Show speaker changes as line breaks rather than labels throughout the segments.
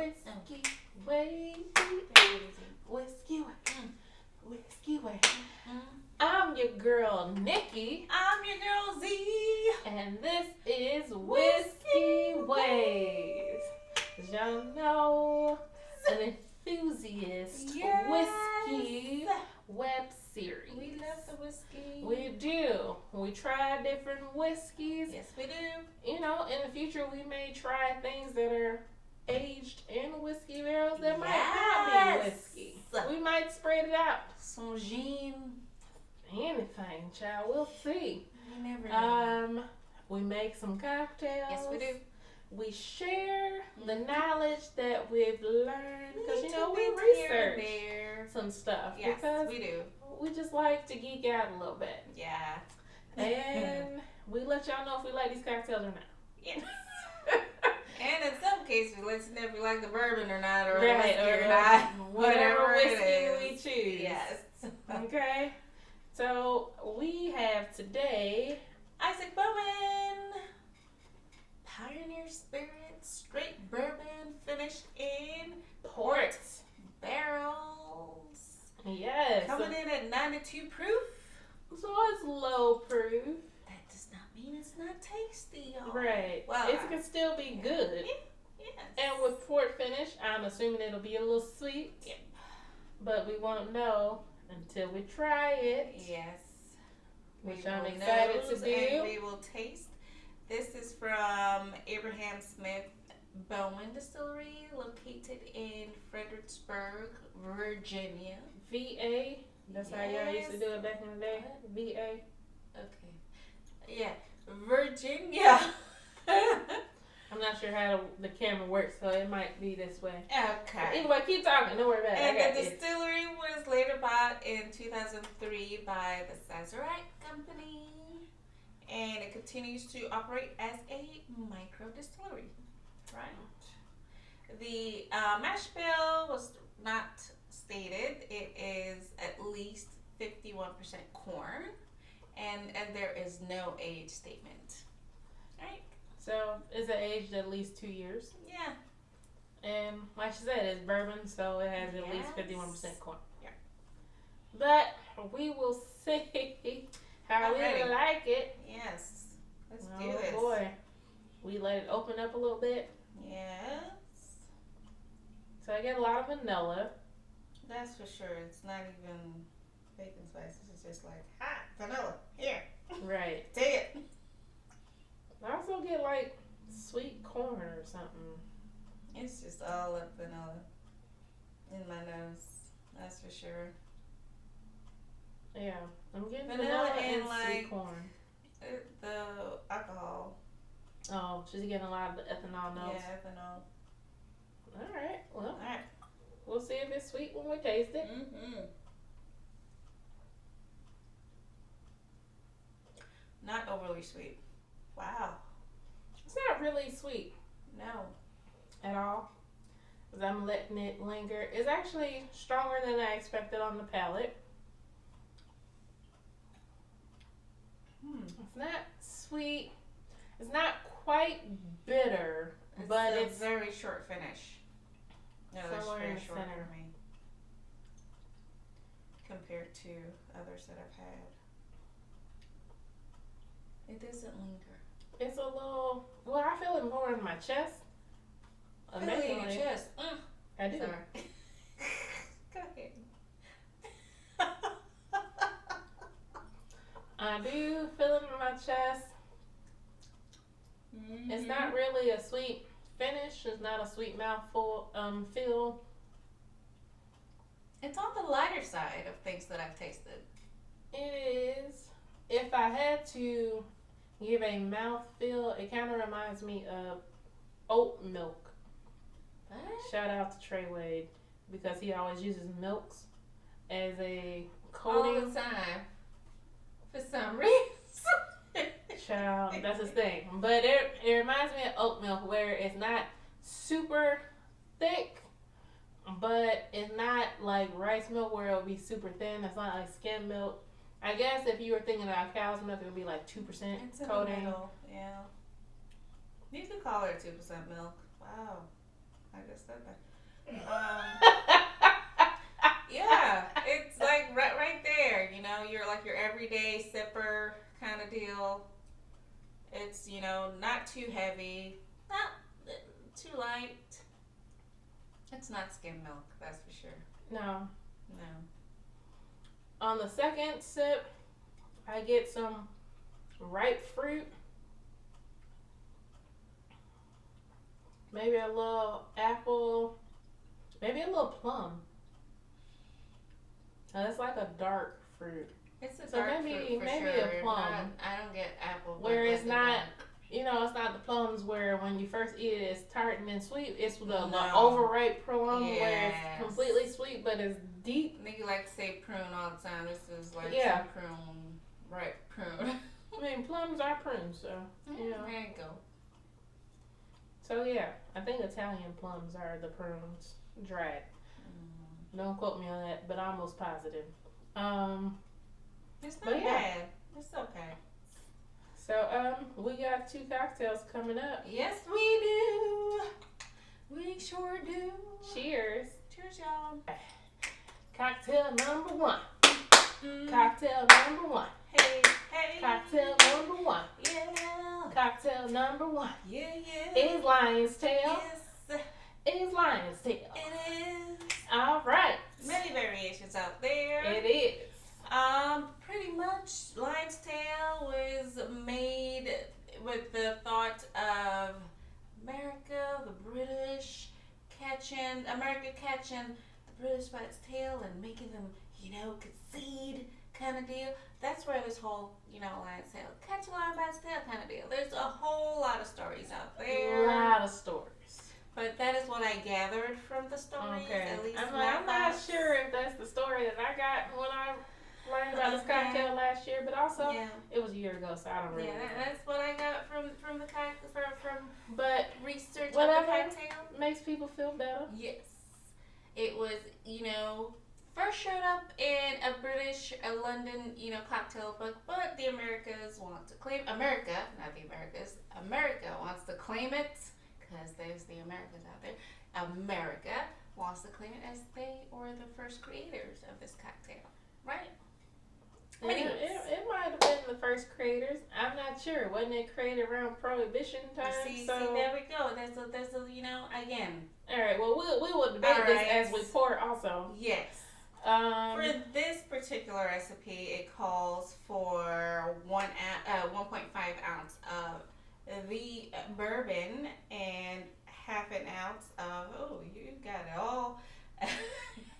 Whiskey way. Whiskey way. Whiskey way. I'm your girl, Nikki.
I'm your girl, Z.
And this is Whiskey Ways. Y'all know, an enthusiast whiskey web series.
We love the whiskey.
We do. We try different whiskeys.
Yes, we do.
You know, in the future, we may try things that are aged in whiskey barrels that might not be whiskey. We might spread it out.
Some gin.
Anything, child. We'll see.
You never know.
We make some cocktails.
Yes, we do.
We share the knowledge that we've learned because, we research some stuff.
Yes,
because
we do.
we just like to geek out a little bit.
Yeah.
And we let y'all know if we like these cocktails or not.
Yes. And in some cases, we let you know if you like the bourbon or not, or
right,
whiskey
or
not.
whatever
it
whiskey
is.
we choose.
Yes.
Okay. So we have today
Isaac Bowman. Pioneer Spirit, straight bourbon, finished in
port.
barrels.
Yes.
Coming in at 92 proof.
So it's low proof.
That does not mean it's not tasty, y'all.
Right.
Well,
it can still be good.
Yes.
And with port finish, I'm assuming it'll be a little sweet.
Yep.
But we won't know until we try it.
Yes.
Which
We
I'm
will
excited to
nose
do.
And we will taste. This is from Abraham Smith Bowman Distillery, located in Fredericksburg, Virginia.
VA. That's how y'all used to do it back in the day. VA.
Okay. Yeah, Virginia.
I'm not sure how the camera works, so it might be this way.
Okay.
Anyway, keep talking. Don't worry about it.
And
I got
the
this.
distillery was later bought in 2003 by the Sazerac Company, and it continues to operate as a micro distillery. Right. The mash bill was not stated. It is at least 51% corn, and there is no age statement. Right.
So it's aged at least 2 years.
Yeah.
And like she said, it's bourbon, so it has at least
Yes.
51% corn.
Yeah.
But we will see how
I'm
we
ready.
like it.
Yes. Let's
Oh
do this.
boy. We let it open up a little bit.
Yes.
So I get a lot of vanilla.
That's for sure. It's not even bacon spices. It's just like hot vanilla. Here,
Right.
take it.
I also get like sweet corn or something.
It's just all up vanilla in my nose. That's for sure.
Yeah. I'm getting
Vanilla
vanilla and
and, like,
sweet corn.
The alcohol.
Oh, she's getting a lot of the ethanol notes.
Yeah, ethanol.
Alright. Well,
All right.
we'll see if it's sweet when we taste it.
Mm-hmm. Not overly sweet. Wow.
It's not really sweet
No.
at all. Because I'm letting it linger. It's actually stronger than I expected on the palate. It's not sweet. It's not quite bitter, but
a
it's
very short finish. No, that's
somewhere in
very
the
short
center.
for me compared to others that I've had. It doesn't linger.
It's a little. Well, I feel it more in my chest.
Feel it in your
Amazingly.
chest.
I do.
Sorry. Go ahead.
I do feel it in my chest. It's not really a sweet finish. It's not a sweet mouthful feel.
It's on the lighter side of things that I've tasted.
It is. If I had to give a mouth feel, it kind of reminds me of oat milk.
What?
Shout out to Trey Wade because he always uses milks as a coating.
All the time. For some reason.
Child, that's his thing. But it reminds me of oat milk where it's not super thick, but it's not like rice milk where it'll be super thin. It's not like skim milk. I guess if you were thinking about cow's milk, it would be like 2%
It's in the
coating.
middle, yeah. You could call it 2% milk. Wow. I just said that. Yeah, it's like right there. You know, you're like your everyday sipper kind of deal. It's, you know, not too heavy, not too light. It's not skim milk, that's for sure.
No.
No.
On the second sip, I get some ripe fruit. Maybe a little apple. Maybe a little plum. Now, that's like a dark fruit.
It's a
So
dark
maybe-
fruit for
maybe
sure.
a plum.
I don't get apple. but
Where
like
it's
the
not,
dark.
you know, it's not the plums where when you first eat it, it's tart and then sweet. It's the
No.
overripe plum where
Yes.
it's completely sweet, but it's deep.
Nigga like to say prune all the time. This is like
Yeah.
some prune, right? Prune.
I mean, plums are prunes, so, you know.
There you go.
So, yeah, I think Italian plums are the prunes, dried. Don't quote me on that, but I'm almost positive.
It's not
But yeah.
bad. It's okay.
So, we got 2 cocktails coming up.
Yes, we do. We sure do.
Cheers.
Cheers, y'all.
Cocktail number 1.
Mm.
Cocktail number 1.
Hey, hey.
Cocktail number 1.
Yeah.
Cocktail number 1
Yeah, yeah.
is Lion's Tail.
Yes,
Is Lion's Tail.
it is.
All right.
Many variations out there.
It is.
Pretty much Lion's Tail was made with the thought of America, the British America catching the British by its tail and making them, you know, concede kind of deal. That's where this whole, you know, Lion's Tail, catch a lion by its tail kind of deal. There's a whole lot of stories out there.
A lot of stories.
But that is what I gathered from the stories.
Okay.
At least
I'm
my
not
thoughts.
sure if that's the story that I got when I learned about this
Okay.
cocktail last year, but also
Yeah.
it was a year ago, so I don't really
Yeah,
know.
that's what I got from the from
But
research
whatever.
of the cocktail.
makes people feel better.
Yes, it was, you know, first showed up in a London, you know, cocktail book, but the Americas want to claim America, not the Americas. America wants to claim it because there's the Americans out there. America wants to claim it as they were the first creators of this cocktail, right?
It might have been the first creators. I'm not sure. Wasn't it created around Prohibition time?
See,
so
there we go. There's a, you know, again.
all right. Well, we will debate
All
this
right.
as we pour. Also,
Yes.
um,
For this particular recipe, it calls for 1.5 ounce of the bourbon and half an ounce of, oh, you got it all.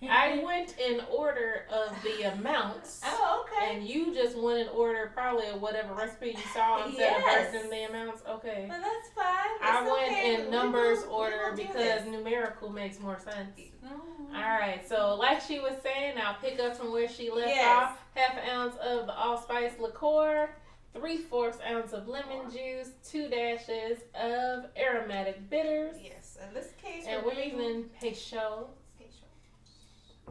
I went in order of the amounts.
Oh, okay.
And you just went in order probably of whatever recipe you saw instead
Yes.
of versing the amounts. Okay.
But that's fine.
I
It's
went
okay.
in
We
numbers
will- we
order
will do
because
this.
numerical makes more sense.
No.
Alright, so like she was saying, I'll pick up from where she left
Yes.
off. Half an ounce of the allspice liqueur, 3/4 ounce of lemon juice, 2 dashes of aromatic bitters.
Yes, in this case,
And we're using Peychaud.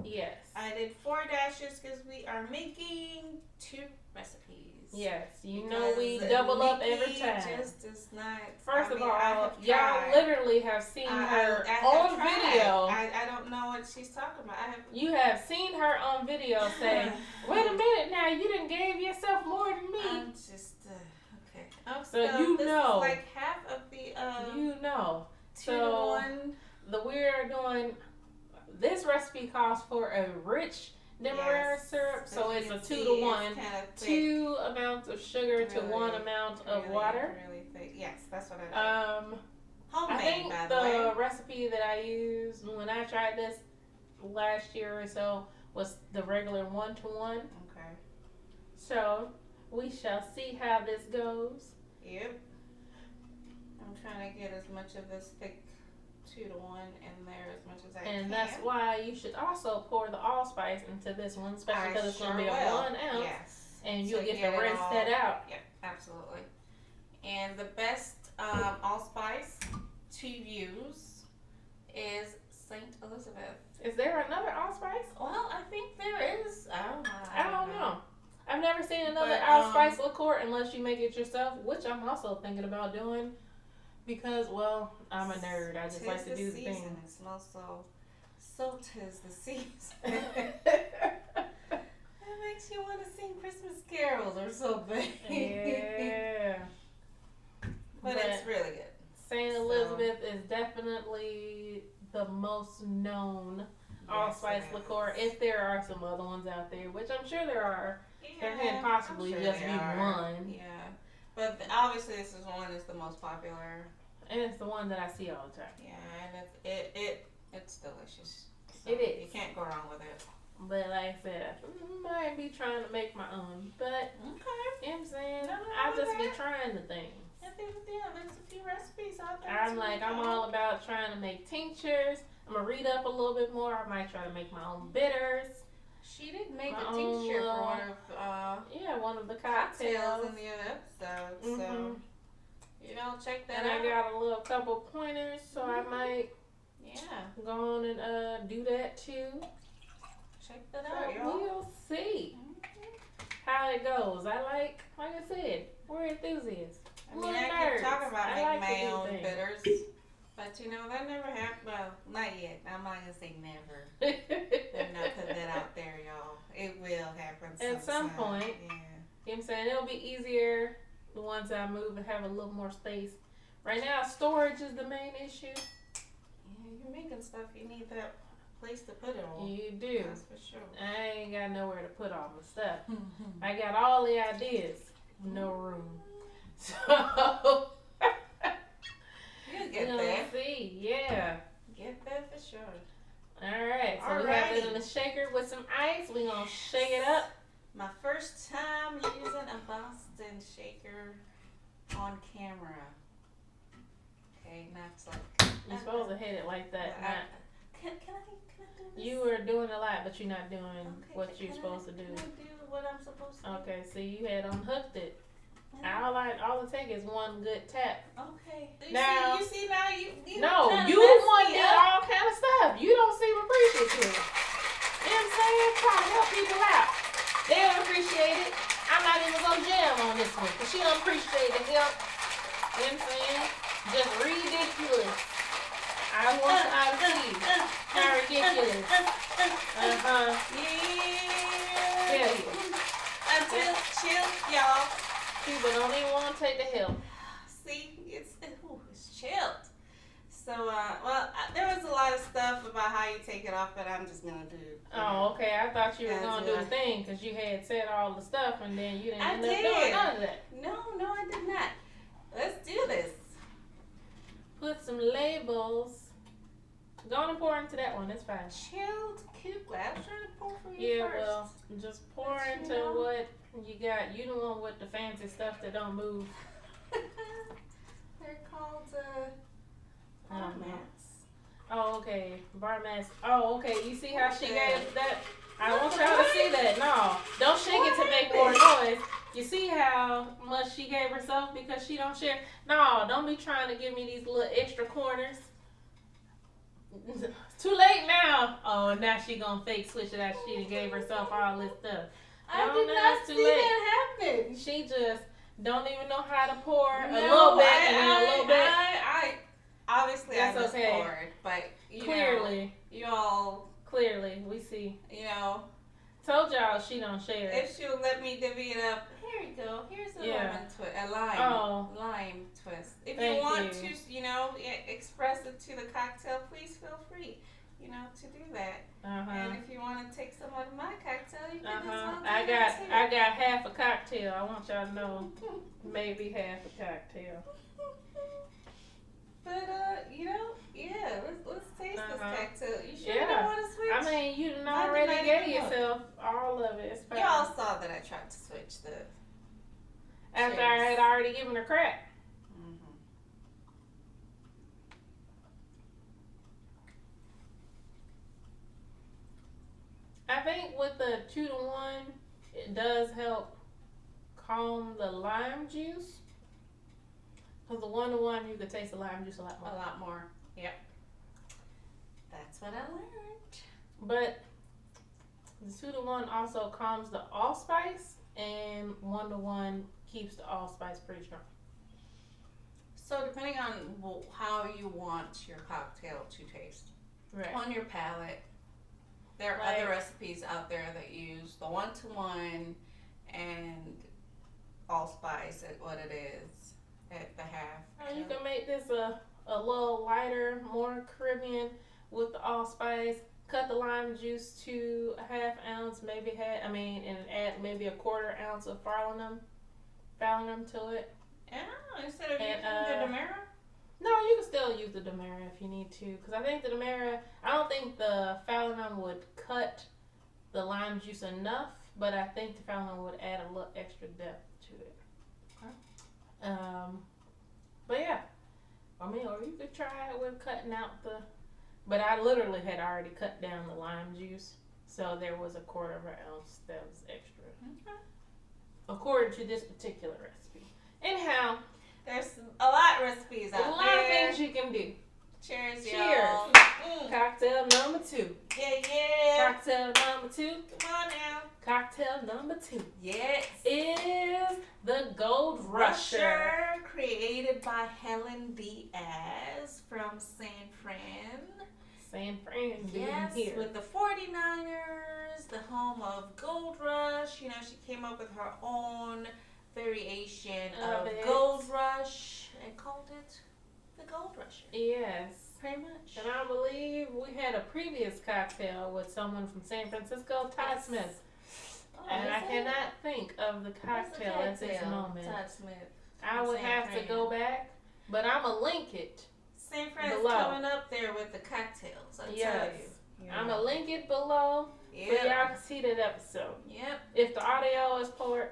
Yes.
I did 4 dashes because we are making 2 recipes.
Yes, you know we
Because
double up every
Nikki
time.
just is not.
First
I
of
mean,
all,
I have
y'all
tried.
literally have seen her on video.
I don't know what she's talking about. I have.
You have seen her on video say, "Wait a minute, now you done gave yourself more than me."
I'm just okay. Oh,
So you
this
know.
is like half of the
You know.
2
so-
to 1.
We are doing. This recipe calls for a Rich Demerara
Yes.
syrup, so
As
it's
you
a
can
2
see,
to
it's
1.
kinda thick,
2 amounts of sugar to
really,
1 amount of
really,
water.
Really thick. Yes, that's what I did.
I
Homemade,
think
by
the
the way.
recipe that I used when I tried this last year or so was the regular 1 to 1.
Okay.
So we shall see how this goes.
Yep. I'm trying to get as much of this thick 2 to 1 in there as much as I can.
And that's why you should also pour the allspice into this one, especially because it's going to be a
will.
1 ounce.
Yes.
And
To
you'll get
get
to
it
rinse
all-
that out.
Yeah, absolutely. And the best allspice to use is St. Elizabeth.
Is there another allspice?
Well, I think there is. I
I don't know. I've never seen another
But,
allspice liqueur unless you make it yourself, which I'm also thinking about doing. Because, well, I'm a nerd. I just
Tis
like to
the
do the
season.
thing.
It smells so tis the season. It makes you want to sing Christmas carols or something.
Yeah.
But it's really good.
St. Elizabeth is definitely the most known allspice liqueur. If there are some other ones out there, which I'm sure there are, there can possibly just be one.
Yeah. But obviously this is one that's the most popular.
And it's the one that I see all the time.
Yeah, and it's delicious. So
It is.
You can't go wrong with it.
But like I said, I might be trying to make my own. But, you know what I'm saying? I just be trying the things.
Yeah, there's a few recipes out there.
I'm all about trying to make tinctures. I'm going to read up a little bit more. I might try to make my own bitters.
She did make a tincture for
one of the cocktails
in the other episode. So, check that
and
out.
I got a little couple pointers, so I might go on and do that too.
Check that out,
y'all. We'll see how it goes. Like I said, we're enthusiasts.
I mean, I keep talking about making my own bitters, but that never happened. Well, not yet. I'm not gonna say never. I'm not putting that out there, y'all. It will happen
at some point.
Yeah.
You know what I'm saying? It'll be easier once I move and have a little more space. Right now, storage is the main issue.
Yeah, you're making stuff. You need that place to put it on.
You do.
That's for sure.
I ain't got nowhere to put all my stuff. I got all the ideas, no room. So
you'll get there.
See, yeah.
Get there for sure.
All right, so we have it in a shaker with some ice. We gonna shake it up.
My first time using a Boston shaker on camera. Okay, not like.
You're supposed to hit it like that.
Can I do this?
You were doing a lot, but you're not doing what you're supposed to do.
Can I do what I'm supposed to do?
Okay, so you had unhooked it. All it takes is one good tap.
Okay.
Now,
you see now you
no, you one did all kind of stuff. You don't seem appreciative. You know what I'm saying? Try to help people out. They don't appreciate it. I'm not even gonna jam on this one because she don't appreciate the help. You know what I'm saying? Just ridiculous. I want y'all to see how ridiculous.
Yeah. Until chill, y'all.
People don't even want to take the help.
See, it's chilled. So, there was a lot of stuff about how you take it off, but I'm just gonna do.
Oh, okay. I thought you were gonna do the thing because you had said all the stuff and then you didn't end up doing none of that.
No, I did not. Let's do this.
Put some labels. Go on and pour into that one. It's fine.
Chilled coupe. I was trying to pour for you first.
Yeah, well, just pour into what you got. You the one with the fancy stuff that don't move.
They're called bar mats.
Oh, okay. Bar mats. Oh, okay. You see how she gave that? I want y'all to see that. No, don't shake it to make more noise. You see how much she gave herself because she don't share? No, don't be trying to give me these little extra corners. Too late now. Oh, now she gonna fake switch it out. She done gave herself all this stuff.
I did not see that happen.
She just don't even know how to pour a little bit and then a little bit.
I obviously
that's
I just
okay.
poured, but
clearly we see. Told y'all she don't share.
If she'll let me divvy it up, here you go. Here's a lemon twist, a lime twist. If you want to, express it to the cocktail, please feel free, to do that. And if you want to take some of my cocktail, you can
I got half a cocktail. I want y'all to know, maybe half a cocktail.
But let's taste this cocktail. You sure you don't want to switch?
I mean, you done already gave yourself all of it. It's fine.
Y'all saw that I tried to switch
after I had already given her crack. I think with the 2-to-1, it does help calm the lime juice. Because the 1-to-1, you could taste the lime juice a lot more.
Yep. That's what I learned.
But the 2-to-1 also calms the allspice, and 1-to-1 keeps the allspice pretty strong.
So depending on how you want your cocktail to taste,
Right.
on your palate, there are
Like-
other recipes out there that use the 1-to-1 and allspice at what it is at the half.
Oh, you can make this a little lighter, more Caribbean with the allspice. Cut the lime juice to a half ounce, and add maybe a quarter ounce of falernum to it.
Yeah, instead of
And,
using the Demerara.
No, you can still use the Demerara if you need to, because I think the Demerara, I don't think the falernum would cut the lime juice enough, but I think the falernum would add a little extra depth to it.
Okay.
But yeah, or you could try it with cutting out but I literally had already cut down the lime juice, so there was a quarter of an ounce that was extra.
Okay.
According to this particular recipe. Anyhow,
There's a lot of recipes out
a lot
there.
of things you can do.
Cheers,
Cheers.
y'all.
Cocktail number 2.
Yeah.
Cocktail number 2.
Come on now.
Cocktail number 2
Yes.
is the Gold Rusher.
Created by Helen Diaz from San Fran.
San Fran being
Yes,
here.
with the 49ers, the home of Gold Rush. You know, she came up with her own variation of
it.
Gold Rush and called it the Gold Rusher.
Yes.
Pretty much.
And I believe we had a previous cocktail with someone from San Francisco, Todd
Yes.
Smith.
Oh,
And
is
I
it?
cannot think of the cocktail at this
Cocktail.
moment.
Todd Smith.
I would
San
have to
Fran.
go back, but I'm going to link it.
San Fran's
Below.
coming up there with the cocktails, I tell
Yes.
you.
I'm going to link it below so
Yep.
y'all can see that episode.
Yep.
If the audio is poor,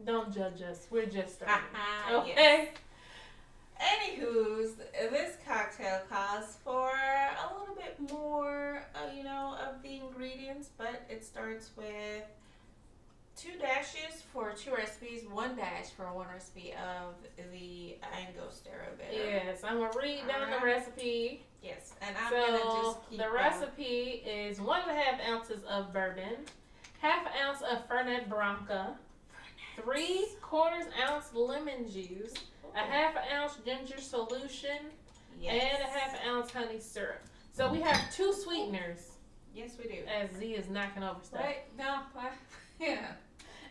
don't judge us. We're just starting. Okay?
Yes. Anywho's, this cocktail calls for a little bit more, of the ingredients, but it starts with 2 dashes for 2 recipes, 1 dash for 1 recipe of the Angostura bitter.
Yes, I'm going to read down the
Alright.
recipe.
Yes, and I'm gonna
So
just keep
the
going.
recipe is 1.5 ounces of bourbon, half ounce of Fernet-Branca, 3/4 ounce lemon juice, a half ounce ginger solution,
Yes.
and a half ounce honey syrup. So we have 2 sweeteners,
Yes, we do.
as Z is knocking over stuff.
Right? No. What? Yeah.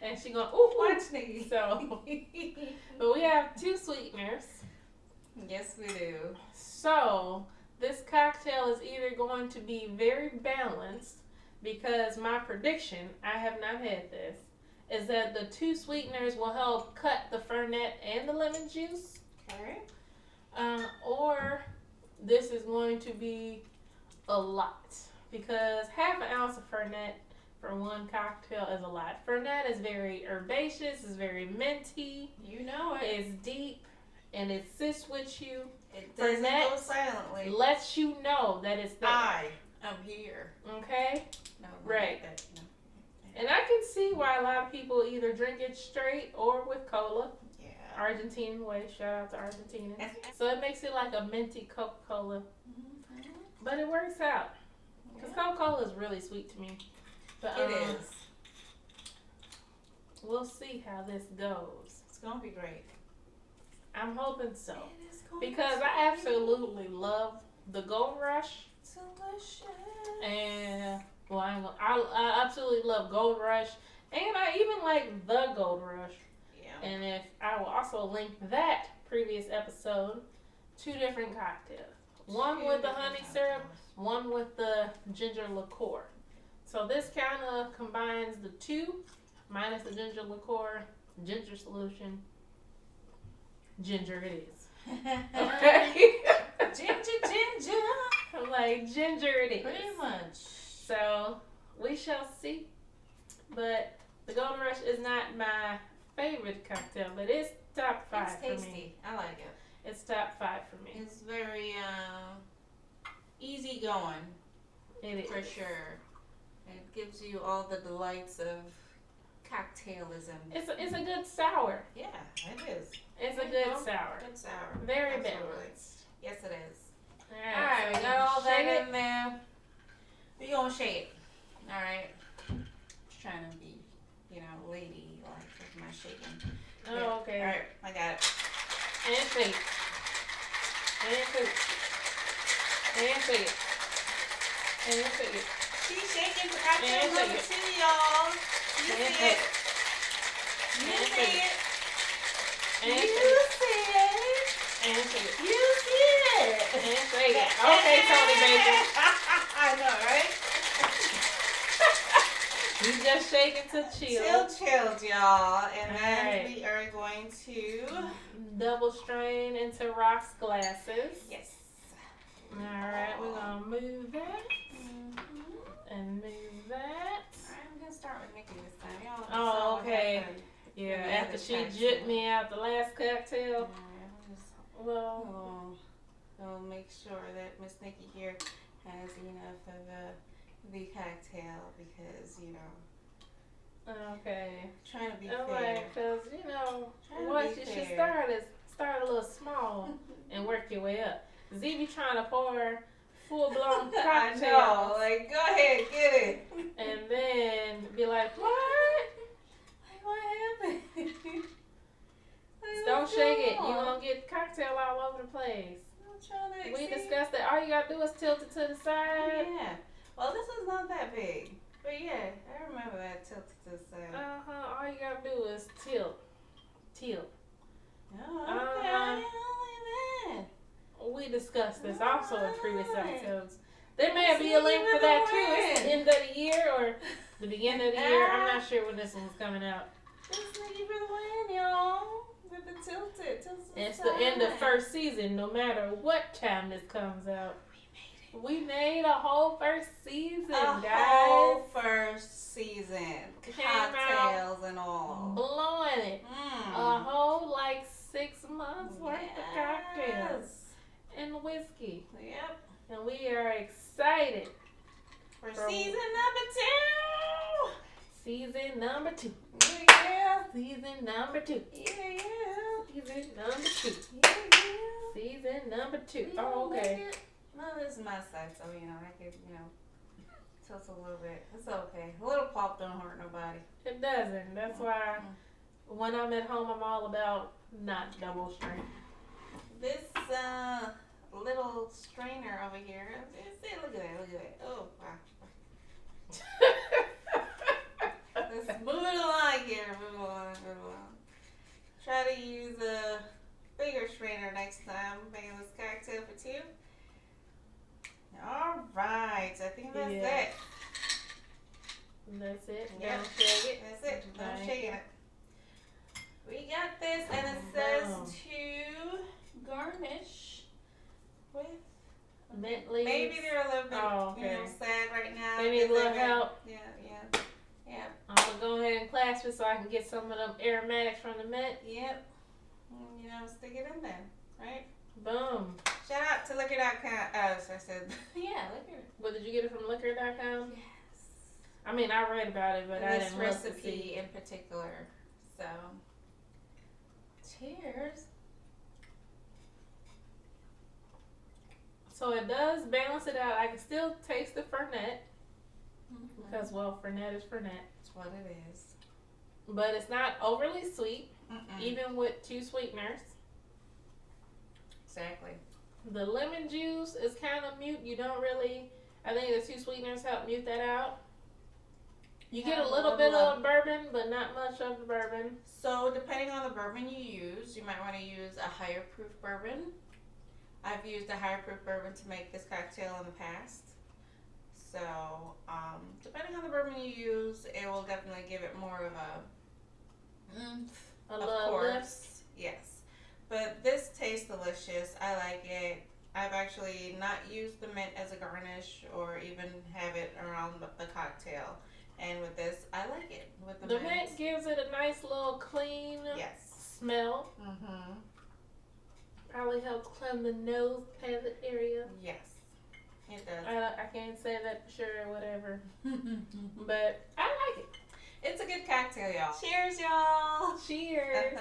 And she going, ooh,
Watch me.
So, but we have 2 sweeteners.
Yes, we do.
So this cocktail is either going to be very balanced, because my prediction, I have not had this, is that the 2 sweeteners will help cut the Fernet and the lemon juice,
Okay.
or this is going to be a lot, because half an ounce of Fernet for 1 cocktail is a lot. Fernet is very herbaceous, it's very minty,
You know it.
it's deep, and it sits with you.
It doesn't
Fernet
go silently.
Lets you know that it's there.
I am here.
Okay?
No,
Right.
That, no.
And I can see why a lot of people either drink it straight or with cola.
Yeah.
Argentine way. Shout out to Argentina. So it makes it like a minty Coca-Cola.
Mhm.
But it works out. Because
Yeah.
Coca-Cola is really sweet to me. But
It is.
we'll see how this goes.
It's gonna be great.
I'm hoping so.
It is going
Because
to
I
be
absolutely love the Gold Rush.
delicious.
And well, I absolutely love Gold Rush, and I even like the Gold Rush.
Yeah.
And if I will also link that previous episode, 2 different cocktails, one with the honey syrup, one with the ginger liqueur. So this kind of combines the 2 minus the ginger liqueur, ginger solution. Ginger it is. Okay.
Ginger.
I'm like, ginger it is.
Pretty much.
So we shall see. But the Gold Rush is not my favorite cocktail, but it's top 5
It's
for me.
tasty. I like it.
It's top 5 for me.
It's very easy going
It is.
for sure. It gives you all the delights of cocktailism.
It's a good sour.
Yeah, it is.
It's a
There you
good
go.
sour.
Good sour.
Very
Absolutely.
balanced.
Yes, it is.
All
Alright, we
so
got all
shake
that
it.
in there. We gonna shake. Alright. Just trying to be, lady like with my shaking.
Oh, okay.
Alright, I got it.
And shake. And cook it. And cook it. And cook it.
She's shaking for cocktail
And
number
cook it.
2, y'all. You
And
see
cook
it.
it.
You
And
see
cook it.
it.
And
You
cook it.
see it.
And cook it.
You see it.
And cook it. Okay, Tony Baker.
I know, right?
You just shaking to chill.
Chilled, y'all. And then
Alright.
we are going to...
Double strain into rocks glasses.
Yes.
Alright, we're gonna move that
Mm-hmm.
and move that.
I'm going to start with Nikki this time. Y'all
Oh,
saw what
okay.
happened.
Yeah,
The
after
other
she
cocktail.
jipped me out the last cocktail. Well,
We'll make sure that Miss Nikki here has enough of the cocktail because, you know,
okay.
trying to be
Alright,
fair.
because, you know,
Trying to
what
be
you should
fair.
start a little small and work your way up. Z be trying to pour full-blown
I
cocktails
know. Like, go ahead, get it.
and then be like, what?
Like, what happened? Like,
Don't
what's
shake
going
it. You
on?
won't get cocktail all over the place.
I'm trying to
We
see.
discussed that. All you gotta do is tilt it to the
Oh,
side.
yeah. Well, this is not that big. But yeah, I remember that tilted to the side.
All you gotta do is tilt.
Oh, okay. I didn't know that.
We discussed this also in previous
Alright.
episodes. There may be a link for that too. It's the end of the year or the beginning of the year. I'm not sure when this one's coming out.
Just Nikki for the win, y'all. With the tilted.
It's the end of first season, no matter what time this comes out. We made a whole first season, guys.
whole first season.
Came out
Cocktails and all.
Blowing it. A whole like 6 months worth of cocktails and whiskey.
Yep.
And we are excited
For
For-
season number 2.
season number 2.
Yeah.
Season number 2.
Yeah.
Season number 2.
Yeah.
Season number 2.
You
Oh,
like
okay.
it? No, this is my side, so you know I could, tilt a little bit. It's okay. A little pop don't hurt nobody.
It doesn't. That's why when I'm at home, I'm all about not double strain.
This little strainer over here. See, look at that. Oh wow. Let's move it along here. Move it along. Try to use a bigger strainer next time. Making this cocktail for 2. All right. I think that's
Yeah.
it.
That's it.
Yep.
Don't shake it.
That's it. I'm
Thank
shaking
you.
it. We got this, and it says to garnish with.
Mint leaves.
Maybe they're a little bit,
Oh, okay.
sad right now.
They need a
because
little
they've been-
help.
Yeah.
I'm going to go ahead and clasp it so I can get some of them aromatics from the mint.
Yep. Stick it in there, right?
Boom.
Shout out to liquor.com. Oh, so I said, yeah, liquor.
What, did you get it from liquor.com?
Yes.
I mean, I read about it, but I
This
didn't look to
recipe
see.
in particular. So, cheers.
So it does balance it out. I can still taste the Fernet because, well, Fernet is Fernet.
That's what it is.
But it's not overly sweet,
Mm-mm.
even with 2 sweeteners.
Exactly.
The lemon juice is kind of mute. You don't really, I think the 2 sweeteners help mute that out. You get a little bit of bourbon, but not much of the bourbon.
So depending on the bourbon you use, you might want to use a higher proof bourbon. I've used a higher proof bourbon to make this cocktail in the past. So depending on the bourbon you use, it will definitely give it more of a oomph.
A
Of
little
course.
lift.
Yes. But this tastes delicious. I like it. I've actually not used the mint as a garnish or even have it around the cocktail. And with this, I like it. With the
mint gives it a nice little clean
Yes.
smell.
Mm-hmm.
Probably helps cleanse the nose palate area.
Yes. It does.
I can't say that for sure or whatever. But I like it.
It's a good cocktail, y'all. Cheers, y'all.
Cheers.